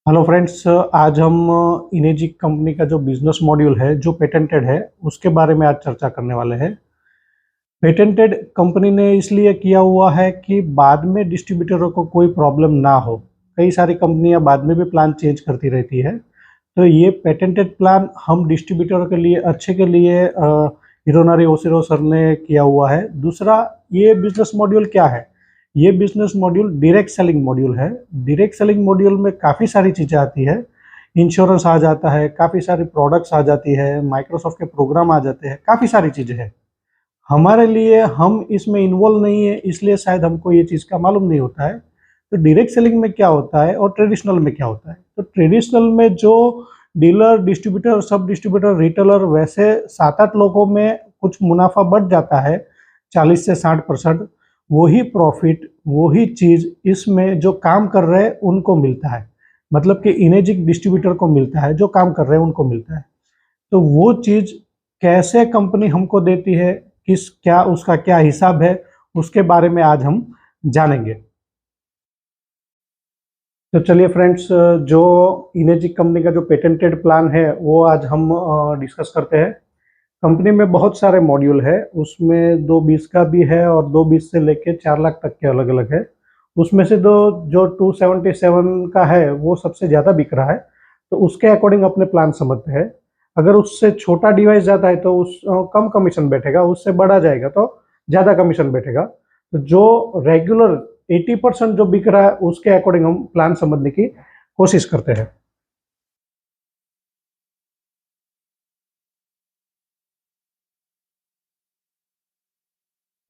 Hello friends, आज हम इनेजिक company का जो बिजनेस मॉड्यूल है जो पेटेंटेड है उसके बारे में आज चर्चा करने वाले हैं। पेटेंटेड कंपनी ने इसलिए किया हुआ है कि बाद में डिस्ट्रीब्यूटरों को कोई प्रॉब्लम ना हो। कई सारी कंपनियां बाद में भी प्लान चेंज करती रहती है, तो ये पेटेंटेड प्लान हम डिस्ट्रीब्यूटरों के लिए अच्छे के लिए हिरोनोरी ओशिरो सर ने किया हुआ है। दूसरा, ये बिजनेस मॉड्यूल क्या है? ये business module direct selling module है। डायरेक्ट सेलिंग मॉड्यूल में काफ़ी सारी चीज़ें आती है। इंश्योरेंस आ जाता है, काफ़ी सारी प्रोडक्ट्स आ जाती है, माइक्रोसॉफ्ट के प्रोग्राम आ जाते हैं, काफ़ी सारी चीज़ें हैं। हमारे लिए हम इसमें इन्वॉल्व नहीं है, इसलिए शायद हमको ये चीज़ का मालूम नहीं होता है। तो डायरेक्ट सेलिंग में क्या होता है और ट्रेडिशनल में क्या होता है? तो ट्रेडिशनल में जो डीलर, डिस्ट्रीब्यूटर, सब डिस्ट्रीब्यूटर, रिटेलर, वैसे 7-8 लोगों में कुछ मुनाफा बढ़ जाता है 40 से 60%। वही प्रॉफिट, वही चीज़ इसमें जो काम कर रहे हैं उनको मिलता है। मतलब कि इनेजिक डिस्ट्रीब्यूटर को मिलता है, जो काम कर रहे हैं उनको मिलता है। तो वो चीज़ कैसे कंपनी हमको देती है, किस क्या उसका क्या हिसाब है, उसके बारे में आज हम जानेंगे। तो चलिए फ्रेंड्स, जो इनेजिक कंपनी का जो पेटेंटेड प्लान है वो आज हम डिस्कस करते हैं। कंपनी में बहुत सारे मॉड्यूल है, उसमें 220 का भी है और 220 से लेके 4 लाख तक के अलग अलग है। उसमें से दो जो 277 का है वो सबसे ज़्यादा बिक रहा है, तो उसके अकॉर्डिंग अपने प्लान समझते हैं। अगर उससे छोटा डिवाइस जाता है तो उस कम कमीशन बैठेगा, उससे बड़ा जाएगा तो ज़्यादा कमीशन बैठेगा। तो जो रेगुलर 80% जो बिक रहा है उसके अकॉर्डिंग हम प्लान समझने की कोशिश करते हैं।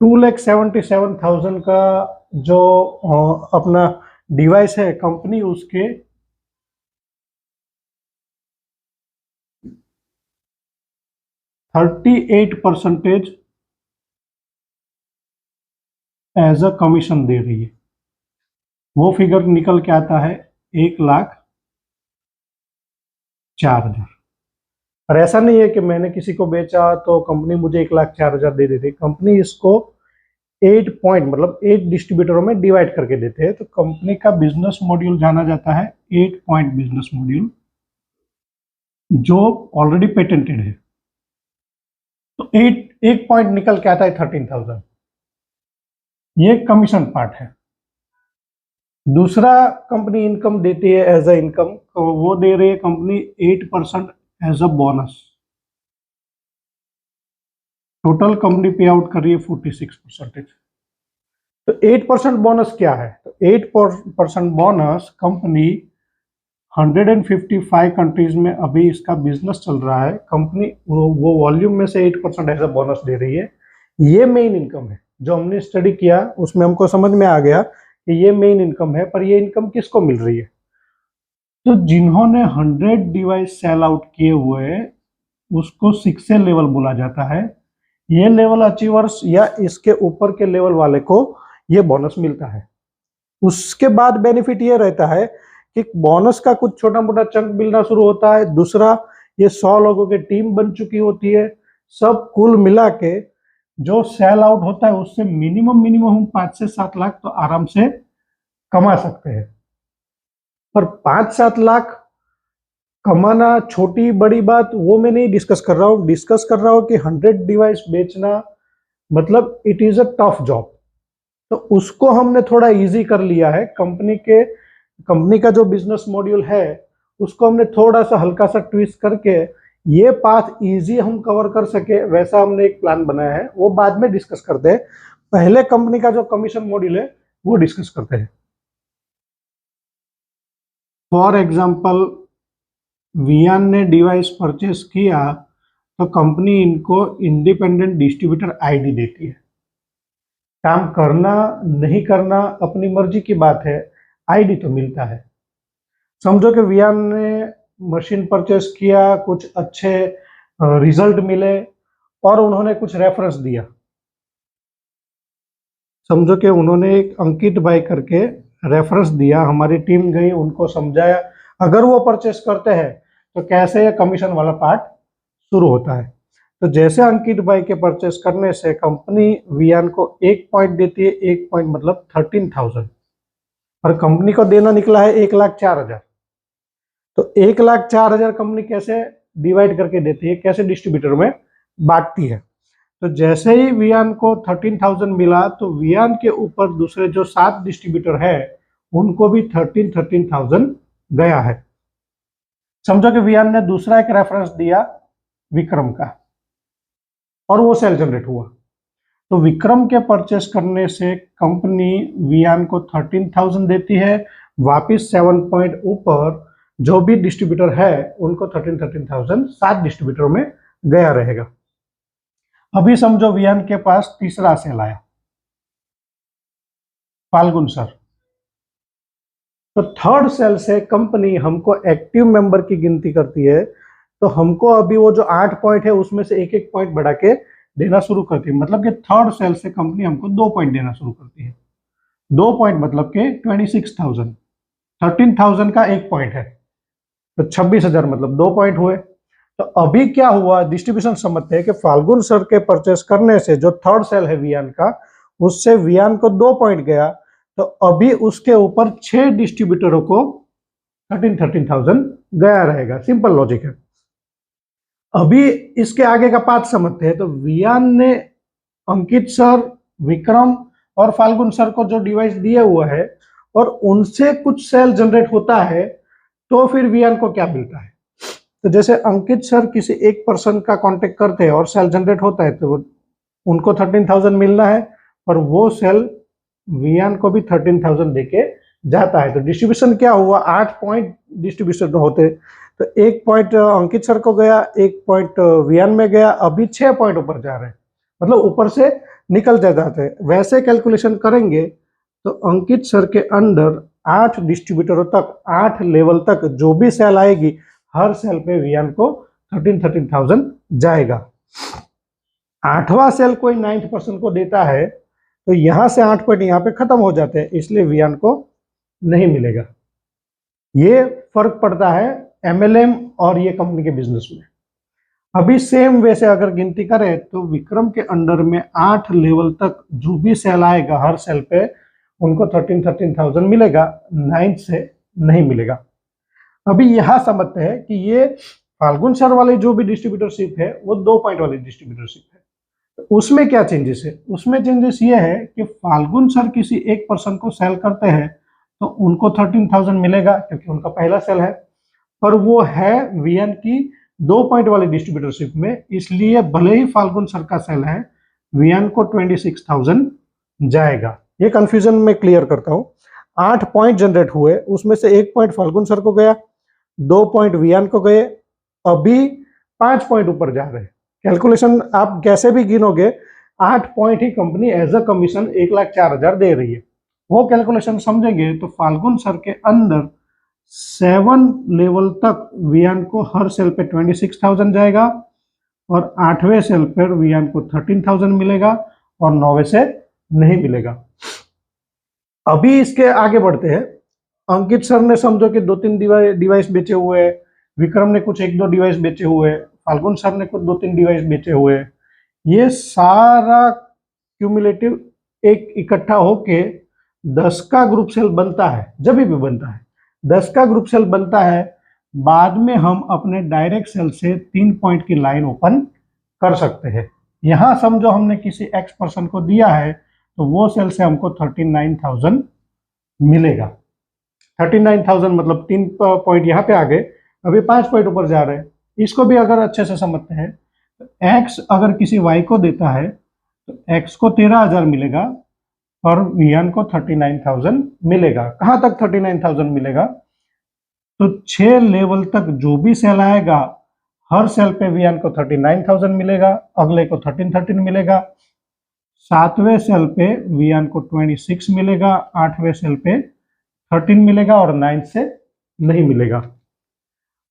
2,77,000 का जो अपना डिवाइस है कंपनी उसके 38% एज अ कमीशन दे रही है। वो फिगर निकल के आता है 1,04,000। और ऐसा नहीं है कि मैंने किसी को बेचा तो कंपनी मुझे 1,04,000 दे देती है। कंपनी इसको 8 पॉइंट मतलब 8 डिस्ट्रीब्यूटरों में डिवाइड करके देते हैं। तो कंपनी का बिजनेस मॉड्यूल जाना जाता है 8 पॉइंट बिजनेस मॉड्यूल, जो ऑलरेडी पेटेंटेड है। तो 1 पॉइंट निकल के आता है 13,000। ये कमीशन पार्ट है। दूसरा, कंपनी इनकम देती है एज अ इनकम, तो वो दे रही है company 8% as a bonus. Total company pay out कर रही है 46%। तो 8% बोनस क्या है? तो 8% बोनस कंपनी 155 कंट्रीज में अभी इसका बिजनेस चल रहा है। कंपनी वो वॉल्यूम में से 8% एज अ बोनस दे रही है। ये मेन इनकम है। जो हमने स्टडी किया उसमें हमको समझ में आ गया कि ये मेन इनकम है। पर ये इनकम किसको मिल रही है? तो जिन्होंने 100 डिवाइस सेल आउट किए हुए, उसको 6 लेवल बोला जाता है। ये लेवल अचीवर्स या इसके ऊपर के लेवल वाले को ये बोनस मिलता है। उसके बाद बेनिफिट ये रहता है कि बोनस का कुछ छोटा मोटा चंक मिलना शुरू होता है। दूसरा, ये 100 लोगों की टीम बन चुकी होती है। सब कुल मिला के जो सेल आउट होता है उससे मिनिमम मिनिमम हम 5 से 7 लाख तो आराम से कमा सकते हैं। पर 5-7 लाख कमाना छोटी बड़ी बात वो मैं नहीं डिस्कस कर रहा हूँ। डिस्कस कर रहा हूँ कि 100 डिवाइस बेचना मतलब it is a tough job. तो उसको हमने थोड़ा इजी कर लिया है। कंपनी का जो बिजनेस मॉड्यूल है उसको हमने थोड़ा सा हल्का सा ट्विस्ट करके ये पाथ इजी हम कवर कर सके, वैसा हमने एक प्लान बनाया है। वो बाद में डिस्कस करते हैं। पहले कंपनी का जो कमीशन मॉड्यूल है वो डिस्कस करते हैं। फॉर एग्जाम्पल, वियान ने डिवाइस परचेस किया तो कंपनी इनको इंडिपेंडेंट डिस्ट्रीब्यूटर आईडी देती है। काम करना नहीं करना अपनी मर्जी की बात है, आईडी तो मिलता है। समझो कि वियान ने मशीन परचेस किया, कुछ अच्छे रिजल्ट मिले और उन्होंने कुछ रेफरेंस दिया। समझो कि उन्होंने एक अंकित भाई करके रेफरेंस दिया, हमारी टीम गई उनको समझाया। अगर वो परचेस करते हैं तो कैसे ये कमीशन वाला पार्ट शुरू होता है। तो जैसे अंकित भाई के परचेस करने से कंपनी वियान को 1 पॉइंट देती है। 1 पॉइंट मतलब 13,000, और कंपनी को देना निकला है 1,04,000। तो 1,04,000 कंपनी कैसे डिवाइड करके देती है, कैसे डिस्ट्रीब्यूटर में बांटती है। तो जैसे ही वियान को 13,000 मिला तो वियान के ऊपर दूसरे जो 7 डिस्ट्रीब्यूटर है उनको भी 13,000 गया है। समझो कि वियान ने दूसरा एक रेफरेंस दिया विक्रम का और वो सेल जनरेट हुआ, तो विक्रम के परचेस करने से कंपनी वियान को 13,000 देती है, वापिस 7 पॉइंट ऊपर जो भी डिस्ट्रीब्यूटर है उनको 13,000 7 डिस्ट्रीब्यूटर में गया रहेगा। अभी समझो वियान के पास तीसरा सेल आया, फाल्गुन सर, तो थर्ड सेल से कंपनी हमको एक्टिव मेंबर की गिनती करती है, तो हमको अभी वो जो 8 पॉइंट है उसमें से एक एक पॉइंट बढ़ा के देना शुरू करती है। मतलब कि थर्ड सेल से कंपनी हमको 2 पॉइंट देना शुरू करती है। 2 पॉइंट मतलब के 26,000, 13,000 का एक पॉइंट है तो 26,000 मतलब 2 पॉइंट हुए। तो अभी क्या हुआ, डिस्ट्रीब्यूशन समझते हैं कि फाल्गुन सर के परचेस करने से जो थर्ड सेल है वियान का, उससे वियान को 2 पॉइंट गया, तो अभी उसके ऊपर 6 डिस्ट्रीब्यूटरों को 13,000 गया रहेगा। सिंपल लॉजिक है। अभी इसके आगे का पाथ समझते हैं। तो वियान ने अंकित सर, विक्रम और फाल्गुन सर को जो डिवाइस दिया हुआ है और उनसे कुछ सेल जनरेट होता है, तो फिर वियान को क्या मिलता है। तो जैसे अंकित सर किसी एक पर्सन का कांटेक्ट करते हैं और सेल जनरेट होता है तो उनको 13,000 मिलना है, और वो सेल वियान को भी 13,000 देके जाता है। तो डिस्ट्रीब्यूशन क्या हुआ, 8 पॉइंट डिस्ट्रीब्यूशन होते, तो 1 पॉइंट अंकित सर को गया, 1 पॉइंट वियान में गया, अभी 6 पॉइंट ऊपर जा रहे हैं, मतलब ऊपर से निकल जाते हैं। वैसे कैलकुलेशन करेंगे तो अंकित सर के अंडर 8 डिस्ट्रीब्यूटरों तक, 8 लेवल तक जो भी सेल आएगी, हर सेल पे वियान को 13,000 जाएगा। 8वां सेल कोई 9th पर्सन को देता है तो यहां से 8 पॉइंट यहाँ पे खत्म हो जाते हैं, इसलिए वियान को नहीं मिलेगा। ये फर्क पड़ता है एमएलएम और ये कंपनी के बिजनेस में। अभी सेम वे से अगर गिनती करें तो विक्रम के अंडर में 8 लेवल तक जो भी सेल आएगा, हर सेल पे उनको 13,000 मिलेगा, 9th से नहीं मिलेगा। अभी यहां समझते हैं कि ये फाल्गुन सर वाले जो भी डिस्ट्रीब्यूटरशिप है वो 2 पॉइंट वाली डिस्ट्रीब्यूटरशिप है। तो उसमें क्या चेंजेस है, उसमें चेंजेस ये है कि फाल्गुन सर किसी एक पर्सन को सेल करते हैं तो उनको 13,000 मिलेगा क्योंकि उनका पहला सेल है, और वो है वियान की 2 पॉइंट वाली डिस्ट्रीब्यूटरशिप में, इसलिए भले ही फाल्गुन सर का सेल है, वियान को 26,000 जाएगा। ये कंफ्यूजन में क्लियर करता हूँ। 8 पॉइंट जनरेट हुए, उसमें से 1 पॉइंट फाल्गुन सर को गया, 2 पॉइंट वियान को गए, अभी 5 पॉइंट ऊपर जा रहे हैं। कैलकुलेशन आप कैसे भी गिनोगे, 8 पॉइंट ही कंपनी एज अ कमीशन 1,04,000 दे रही है। वो कैलकुलेशन समझेंगे तो फाल्गुन सर के अंदर 7 लेवल तक वियान को हर सेल पे 26,000 जाएगा, और 8वें सेल पर वियान को 13,000 मिलेगा, और 9वें से नहीं मिलेगा। अभी इसके आगे बढ़ते हैं। अंकित सर ने समझो कि 2-3 डिवाइस बेचे हुए हैं, विक्रम ने कुछ 1-2 डिवाइस बेचे हुए, फाल्गुन सर ने कुछ 2-3 डिवाइस बेचे हुए। ये सारा क्यूमुलेटिव एक इकट्ठा होके 10 का ग्रुप सेल बनता है। जब भी बनता है 10 का ग्रुप सेल बनता है, बाद में हम अपने डायरेक्ट सेल से 3 पॉइंट की लाइन ओपन कर सकते हैं। यहां समझो हमने किसी एक्स पर्सन को दिया है तो वो सेल से हमको 39,000 मिलेगा। 39,000 मतलब 3 पॉइंट यहाँ पे आ गए, अभी 5 पॉइंट ऊपर जा रहे हैं। इसको भी अगर अच्छे से समझते हैं तो एक्स अगर किसी वाई को देता है तो एक्स को 13,000 मिलेगा और वियान को 39,000 मिलेगा। कहाँ तक 39,000 मिलेगा, तो 6 लेवल तक जो भी सेल आएगा, हर सेल पे वियान को 39,000 मिलेगा, अगले को 13,13 मिलेगा, 7वें सेल पे वियान को 26 मिलेगा, 8वें सेल पे 13 मिलेगा, और 9th से नहीं मिलेगा।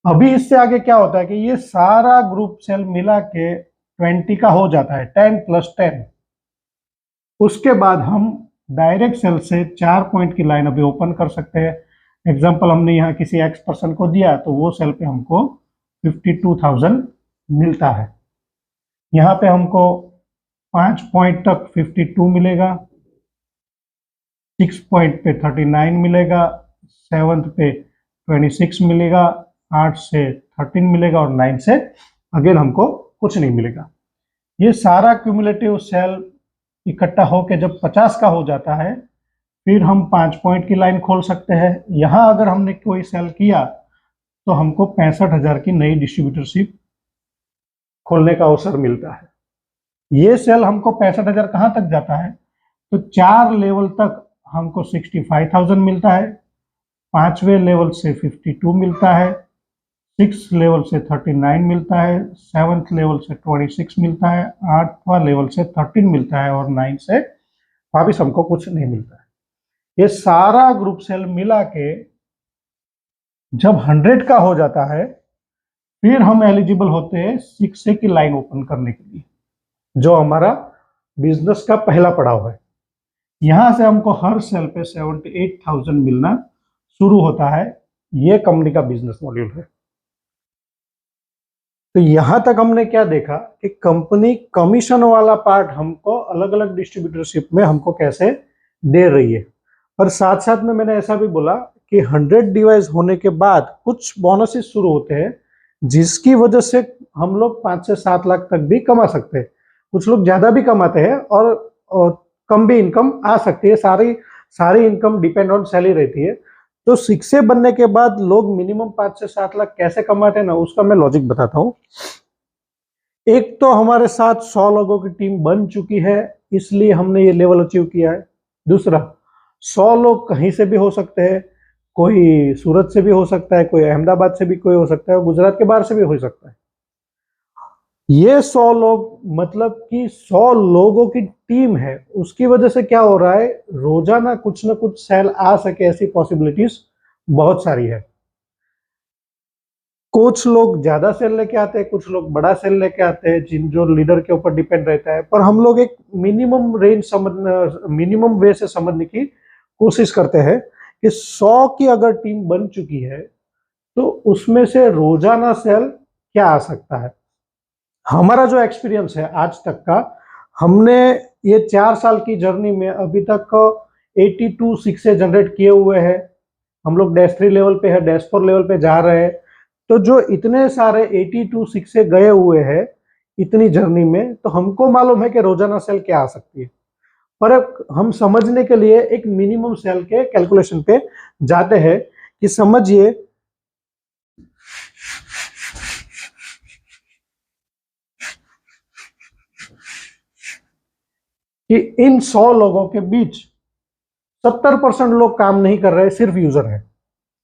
अभी इससे आगे क्या होता है कि ये सारा ग्रुप सेल मिला के 20 का हो जाता है, 10 + 10। उसके बाद हम डायरेक्ट सेल से 4 पॉइंट की लाइन अभी ओपन कर सकते हैं। एग्जांपल हमने यहाँ किसी एक्स पर्सन को दिया तो वो सेल पे हमको 52,000 मिलता है। यहाँ पे हमको 5 पॉइंट तक 52 मिलेगा, 6 पॉइंट पे 39 मिलेगा, 7th पे 26 मिलेगा, 8 से 13 मिलेगा और 9 से अगेन हमको कुछ नहीं मिलेगा। ये सारा क्यूमुलेटिव सेल इकट्ठा होकर जब 50 का हो जाता है फिर हम 5 पॉइंट की लाइन खोल सकते हैं। यहाँ अगर हमने कोई सेल किया तो हमको 65,000 की नई डिस्ट्रीब्यूटरशिप खोलने का अवसर मिलता है। ये सेल हमको 65,000 कहाँ तक जाता है, तो 4 लेवल तक हमको 65,000 मिलता है, 5वें लेवल से 52 मिलता है, 6 लेवल से 39 मिलता है, 7th लेवल से 26 मिलता है, 8वां लेवल से 13 मिलता है और 9 से वापिस हमको कुछ नहीं मिलता है। ये सारा ग्रुप सेल मिला के जब 100 का हो जाता है फिर हम एलिजिबल होते हैं 6A की लाइन ओपन करने के लिए, जो हमारा बिजनेस का पहला पड़ाव है। यहां से हमको हर सेल पे 78,000 मिलना शुरू होता है। ये कंपनी का बिजनेस मॉड्यूल है। तो यहां तक हमने क्या देखा कि कंपनी कमीशन वाला पार्ट हमको अलग अलग डिस्ट्रीब्यूटरशिप में हमको कैसे दे रही है, और साथ साथ में मैंने ऐसा भी बोला कि 100 डिवाइस होने के बाद कुछ बोनसेस शुरू होते हैं जिसकी वजह से हम लोग 5 से 7 लाख तक भी कमा सकते हैं। कुछ लोग ज्यादा भी कमाते हैं और कम भी इनकम आ सकती है। सारी इनकम डिपेंड ऑन सैलरी रहती है। तो 6A बनने के बाद लोग मिनिमम 5 से 7 लाख कैसे कमाते हैं ना, उसका मैं लॉजिक बताता हूँ। एक तो हमारे साथ 100 लोगों की टीम बन चुकी है, इसलिए हमने ये लेवल अचीव किया है। दूसरा, 100 लोग कहीं से भी हो सकते हैं, कोई सूरत से भी हो सकता है, कोई अहमदाबाद से भी कोई हो सकता है, गुजरात के बाहर से भी हो सकता है। ये 100 लोग मतलब कि 100 लोगों की टीम है। उसकी वजह से क्या हो रहा है, रोजाना कुछ ना कुछ सेल आ सके ऐसी पॉसिबिलिटीज बहुत सारी है। कुछ लोग ज्यादा सेल लेके आते हैं, कुछ लोग बड़ा सेल लेके आते हैं, जो लीडर के ऊपर डिपेंड रहता है। पर हम लोग एक मिनिमम वे से समझने की कोशिश करते हैं कि 100 की अगर टीम बन चुकी है तो उसमें से रोजाना सेल क्या आ सकता है। हमारा जो एक्सपीरियंस है आज तक का, हमने ये 4 साल की जर्नी में अभी तक 82 6A जनरेट किए हुए हैं। हम लोग -3 लेवल पे है, -4 लेवल पे जा रहे हैं। तो जो इतने सारे 82 6A गए हुए हैं इतनी जर्नी में, तो हमको मालूम है कि रोजाना सेल क्या आ सकती है। पर हम समझने के लिए एक मिनिमम सेल के कैलकुलेशन पे जाते हैं कि समझिए कि इन 100 लोगों के बीच 70% लोग काम नहीं कर रहे, सिर्फ यूजर है।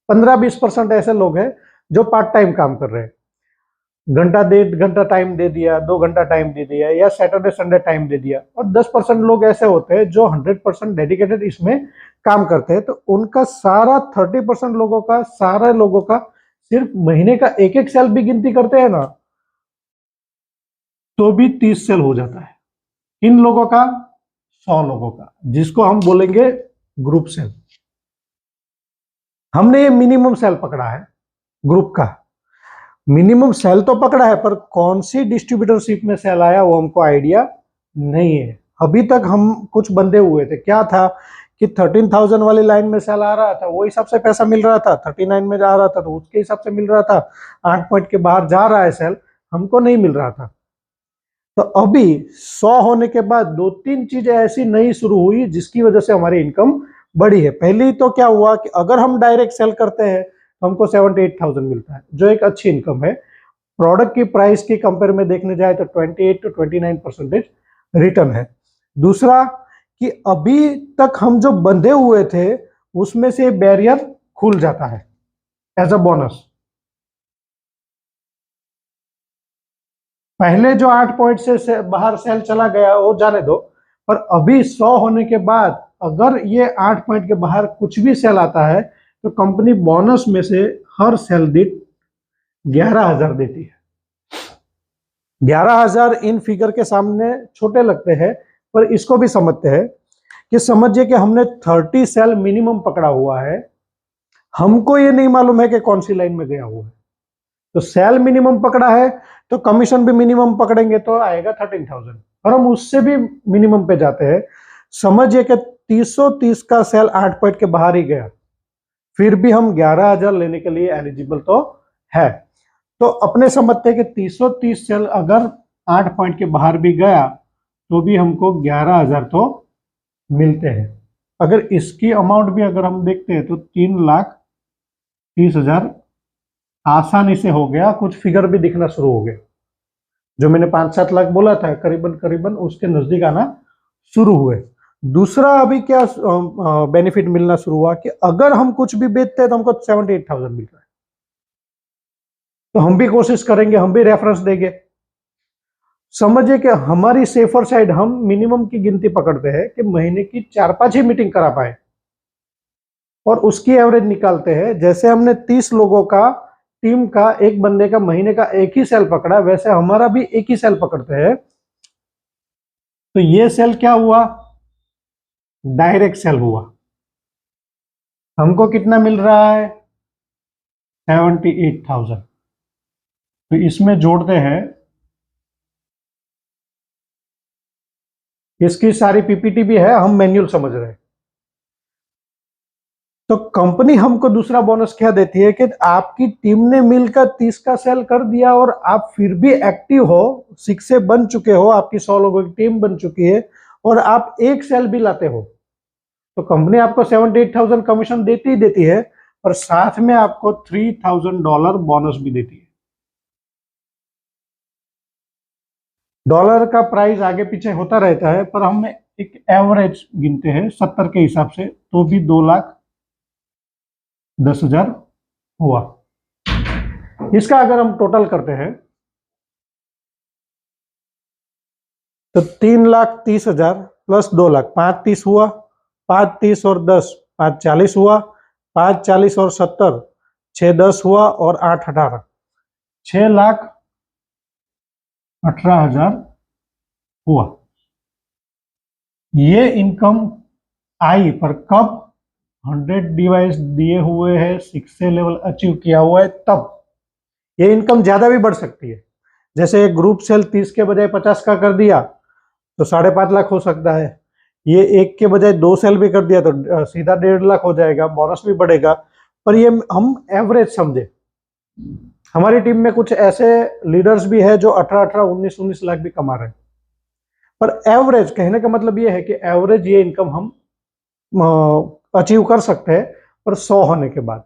15-20% ऐसे लोग हैं जो पार्ट टाइम काम कर रहे हैं, घंटा 1.5 घंटा टाइम दे दिया, 2 घंटा टाइम दे दिया, या सैटरडे संडे टाइम दे दिया। और 10% लोग ऐसे होते हैं जो 100% डेडिकेटेड इसमें काम करते हैं। तो उनका सारा 30% लोगों का, सारे लोगों का सिर्फ महीने का एक सेल भी गिनती करते हैं ना, तो भी 30 सेल हो जाता है। इन लोगों का, 100 लोगों का, जिसको हम बोलेंगे ग्रुप सेल। हमने ये मिनिमम सेल पकड़ा है, ग्रुप का मिनिमम सेल तो पकड़ा है, पर कौन सी डिस्ट्रीब्यूटरशिप में सेल आया वो हमको आइडिया नहीं है। अभी तक हम कुछ बंधे हुए थे। क्या था कि 13,000 वाली लाइन में सेल आ रहा था, वो हिसाब से पैसा मिल रहा था। 39 में जा रहा था तो उसके हिसाब से मिल रहा था। 8 पॉइंट के बाहर जा रहा है सेल, हमको नहीं मिल रहा था। तो अभी 100 होने के बाद 2-3 चीजें ऐसी नई शुरू हुई जिसकी वजह से हमारी इनकम बढ़ी है। पहली तो क्या हुआ कि अगर हम डायरेक्ट सेल करते हैं तो हमको 78,000 मिलता है, जो एक अच्छी इनकम है। प्रोडक्ट की प्राइस की कंपेयर में देखने जाए तो 28 to 29% रिटर्न है। दूसरा कि अभी तक हम जो बंधे हुए थे उसमें से बैरियर खुल जाता है एज अ बोनस। पहले जो 8 पॉइंट से बाहर सेल चला गया वो जाने दो, पर अभी 100 होने के बाद अगर ये 8 पॉइंट के बाहर कुछ भी सेल आता है तो कंपनी बोनस में से हर सेल दीठ 11,000 देती है। 11,000 इन फिगर के सामने छोटे लगते हैं, पर इसको भी समझते हैं कि समझिए कि हमने 30 सेल मिनिमम पकड़ा हुआ है। हमको ये नहीं मालूम है कि कौन सी लाइन में गया हुआ है। तो सेल मिनिमम पकड़ा है तो कमीशन भी मिनिमम पकड़ेंगे तो आएगा 13,000, और हम उससे भी मिनिमम पे जाते हैं। समझिए कि 330 का सेल 8 पॉइंट के बाहर ही गया, फिर भी हम 11,000 लेने के लिए एलिजिबल तो है। तो अपने समझते हैं कि 330 सेल अगर 8 पॉइंट के बाहर भी गया तो भी हमको 11,000 तो मिलते हैं। अगर इसकी अमाउंट भी अगर हम देखते हैं तो 3,30,000 आसानी से हो गया। कुछ फिगर भी दिखना शुरू हो गए, जो मैंने 5-7 लाख बोला था करीबन करीबन उसके नजदीक आना शुरू हुए। दूसरा अभी क्या बेनिफिट मिलना शुरू हुआ कि अगर हम कुछ भी बेचते हैं तो हमको 78,000 मिल रहा है, तो हम भी कोशिश करेंगे, हम भी रेफरेंस देंगे। समझिए कि हमारी सेफर साइड हम मिनिमम की गिनती पकड़ते हैं कि महीने की 4-5 ही मीटिंग करा पाए और उसकी एवरेज निकालते हैं। जैसे हमने 30 लोगों का टीम का एक बंदे का महीने का एक ही सेल पकड़ा, वैसे हमारा भी एक ही सेल पकड़ते हैं। तो ये सेल क्या हुआ? डायरेक्ट सेल हुआ। हमको कितना मिल रहा है? 78,000। तो इसमें जोड़ते हैं, इसकी सारी पीपीटी भी है, हम मैन्युअल समझ रहे हैं। तो कंपनी हमको दूसरा बोनस क्या देती है कि आपकी टीम ने मिलकर 30 का सेल कर दिया और आप फिर भी एक्टिव हो, 6 से बन चुके हो, आपकी 100 लोगों की टीम बन चुकी है और आप एक सेल भी लाते हो, तो कंपनी आपको 78,000 कमीशन देती ही देती है और साथ में आपको $3,000 बोनस भी देती है। डॉलर का प्राइस आगे पीछे होता रहता है, पर हम एक एवरेज गिनते हैं 70 के हिसाब से, तो भी 2,10,000 हुआ। इसका अगर हम टोटल करते हैं तो 3,30,000 प्लस 2 लाख, 5,30 हुआ, 5,30 और 10, 5,40 हुआ, 5,40 और 70, 6,10 हुआ और 8,18, 6,18,000 हुआ। ये इनकम आई, पर कब? 100 डिवाइस दिए हुए हैं, 6 से लेवल अचीव किया हुआ है, तब। ये इनकम ज्यादा भी बढ़ सकती है। जैसे एक ग्रुप सेल 30 के बजाय 50 का कर दिया तो 5.5 लाख हो सकता है। ये एक के बजाय 2 सेल भी कर दिया तो सीधा 1.5 लाख हो जाएगा, बोनस भी बढ़ेगा। पर ये हम एवरेज समझे। हमारी टीम में कुछ ऐसे लीडर्स भी है जो 18-18, 19-19 लाख भी कमा रहे हैं। पर एवरेज कहने का मतलब ये है कि एवरेज ये इनकम हम अचीव कर सकते हैं। पर 100 होने के बाद,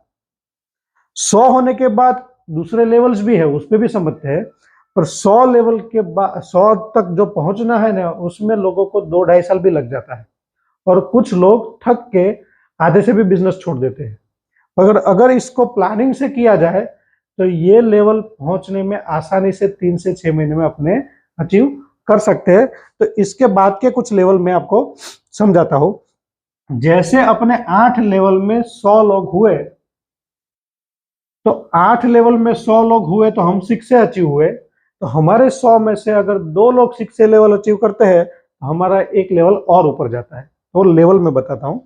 100 होने के बाद दूसरे लेवल्स भी है, उस पर भी समझते हैं। पर 100 लेवल के बाद 100 तक जो पहुंचना है ना, उसमें लोगों को 2-2.5 साल भी लग जाता है और कुछ लोग थक के आधे से भी बिजनेस छोड़ देते हैं। अगर इसको प्लानिंग से किया जाए तो ये लेवल पहुंचने में आसानी से 3 से 6 महीने में अपने अचीव कर सकते हैं। तो इसके बाद के कुछ लेवल मैं आपको समझाता हूं। जैसे अपने 8 लेवल में 100 लोग हुए, तो 8 लेवल में 100 लोग हुए तो हम 6 से अचीव हुए। तो हमारे 100 में से अगर 2 लोग 6 से लेवल अचीव करते हैं तो हमारा एक लेवल और ऊपर जाता है। तो लेवल मैं बताता हूं।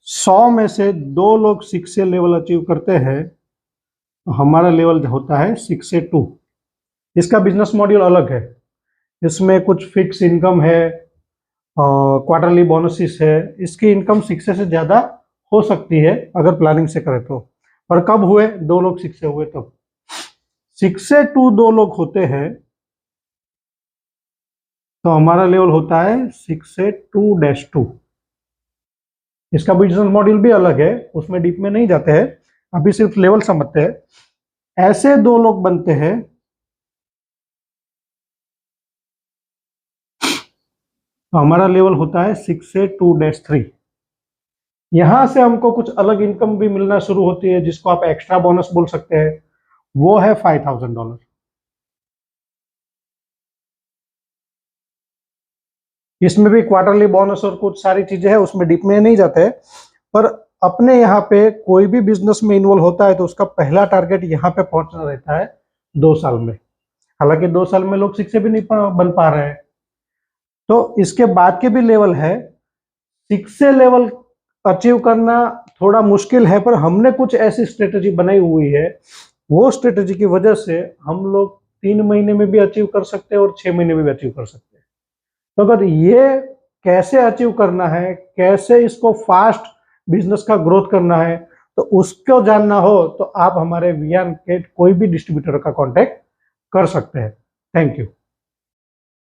सौ में से 2 लोग 6 से लेवल अचीव करते हैं तो हमारा लेवल होता है 6 से 2। इसका बिजनेस मॉड्यूल अलग है, इसमें कुछ फिक्स इनकम है, क्वार्टरली बोनसेस है। इसकी इनकम 6 से ज्यादा हो सकती है अगर प्लानिंग से करें तो। पर कब हुए? 2 लोग 6 से हुए तब। 6 से 2 2 लोग होते हैं तो हमारा लेवल होता है 6 से 2-2। इसका बिजनेस मॉड्यूल भी अलग है, उसमें डीप में नहीं जाते हैं, अभी सिर्फ लेवल समझते हैं। ऐसे 2 लोग बनते हैं तो हमारा लेवल होता है 6 से 2-3। यहां से हमको कुछ अलग इनकम भी मिलना शुरू होती है, जिसको आप एक्स्ट्रा बोनस बोल सकते हैं। वो है $5,000। इसमें भी क्वार्टरली बोनस और कुछ सारी चीजें हैं, उसमें डीप में नहीं जाते हैं। पर अपने यहाँ पे कोई भी बिजनेस में इन्वॉल्व होता है तो उसका पहला टारगेट यहाँ पे पहुंचना रहता है 2 साल में। हालांकि 2 साल में लोग 6 से भी नहीं बन पा रहे हैं। तो इसके बाद के भी लेवल है। 6 से लेवल अचीव करना थोड़ा मुश्किल है, पर हमने कुछ ऐसी स्ट्रेटजी बनाई हुई है, वो स्ट्रेटजी की वजह से हम लोग 3 महीने में भी अचीव कर सकते हैं और 6 महीने में भी अचीव कर सकते हैं। तो अगर ये कैसे अचीव करना है, कैसे इसको फास्ट बिजनेस का ग्रोथ करना है, तो उसको जानना हो तो आप हमारे वियान के कोई भी डिस्ट्रीब्यूटर का कांटेक्ट कर सकते हैं। Thank you.